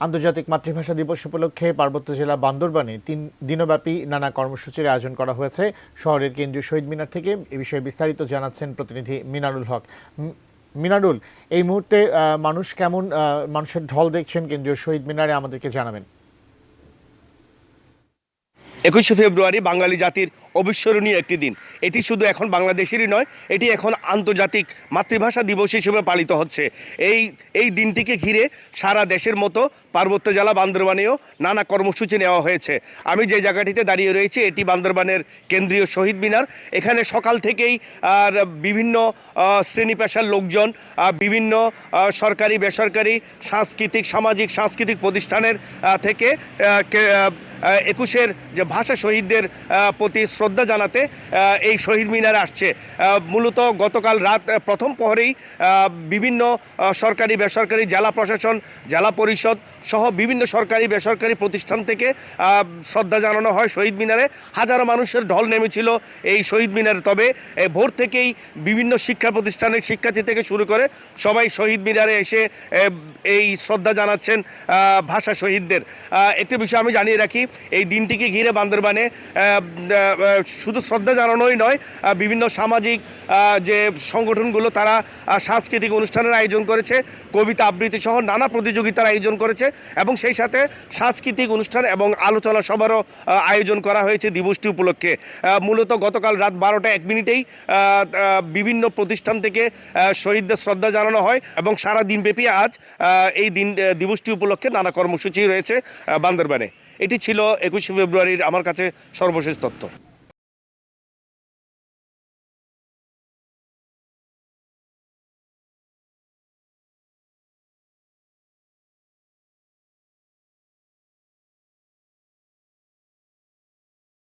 আন্তর্জাতিক মাতৃভাষা দিবস উপলক্ষে পার্বত্য জেলা বান্দরবানে 3 দিনব্যাপী নানা কর্মসূচির আয়োজন করা হয়েছে। শহরের কেন্দ্রীয় শহীদ মিনার থেকে এ বিষয়ে বিস্তারিত জানাচ্ছেন প্রতিনিধি মিনারুল হক। মিনারুল, এই মুহূর্তে মানুষের ঢল দেখছেন কেন্দ্রীয় শহীদ মিনারে, আমাদেরকে জানাবেন। 21শে ফেব্রুয়ারি বাঙালি জাতির অবিস্মরণীয় একটি দিন। এটি শুধু এখন বাংলাদেশেরই নয়, এটি এখন আন্তর্জাতিক মাতৃভাষা দিবস হিসেবে পালিত হচ্ছে। এই দিনটিকে ঘিরে সারা দেশের মতো পার্বত্য জেলা বান্দরবানেও নানা কর্মসূচি নেওয়া হয়েছে। আমি যে জায়গাটিতে দাঁড়িয়ে রয়েছি এটি বান্দরবানের কেন্দ্রীয় শহীদ মিনার। এখানে সকাল থেকেই বিভিন্ন শ্রেণী পেশার লোকজন, বিভিন্ন সরকারি বেসরকারি সামাজিক সাংস্কৃতিক প্রতিষ্ঠানের থেকে 21-এর যে ভাষা শহীদদের প্রতি শ্রদ্ধা জানাতে এই শহীদ মিনারে আসছে। মূলত গতকাল রাত প্রথম প্রহরেই বিভিন্ন সরকারি বেসরকারি জেলা প্রশাসন, জেলা পরিষদ সহ বিভিন্ন সরকারি বেসরকারি প্রতিষ্ঠান থেকে শ্রদ্ধা জানানো হয় শহীদ মিনারে। হাজারো মানুষের ঢল নেমেছিল এই শহীদ মিনারে। তবে ভোর থেকেই বিভিন্ন শিক্ষা প্রতিষ্ঠানের শিক্ষার্থী থেকে শুরু করে সবাই শহীদ মিনারে এসে এই শ্রদ্ধা জানাচ্ছেন ভাষা শহীদদের। একটি বিষয় আমি জানিয়ে রাখি, এই দিনটিকে ঘিরে বান্দরবানে শুধু শ্রদ্ধা জানানোই নয়, বিভিন্ন সামাজিক যে সংগঠনগুলো তারা সাংস্কৃতিক অনুষ্ঠানের আয়োজন করেছে, কবিতা আবৃত্তি সহ নানা প্রতিযোগিতার আয়োজন করেছে এবং সেই সাথে সাংস্কৃতিক অনুষ্ঠান এবং আলোচনা সভারও আয়োজন করা হয়েছে দিবসটি উপলক্ষে। মূলত গতকাল রাত 12টা 1 মিনিটেই বিভিন্ন প্রতিষ্ঠান থেকে শহীদদের শ্রদ্ধা জানানো হয় এবং সারা দিনব্যাপী আজ এই দিবসটি উপলক্ষে নানা কর্মসূচি রয়েছে বান্দরবানে। এটি ছিল 21শে ফেব্রুয়ারির আমার কাছে সর্বশেষ তথ্য।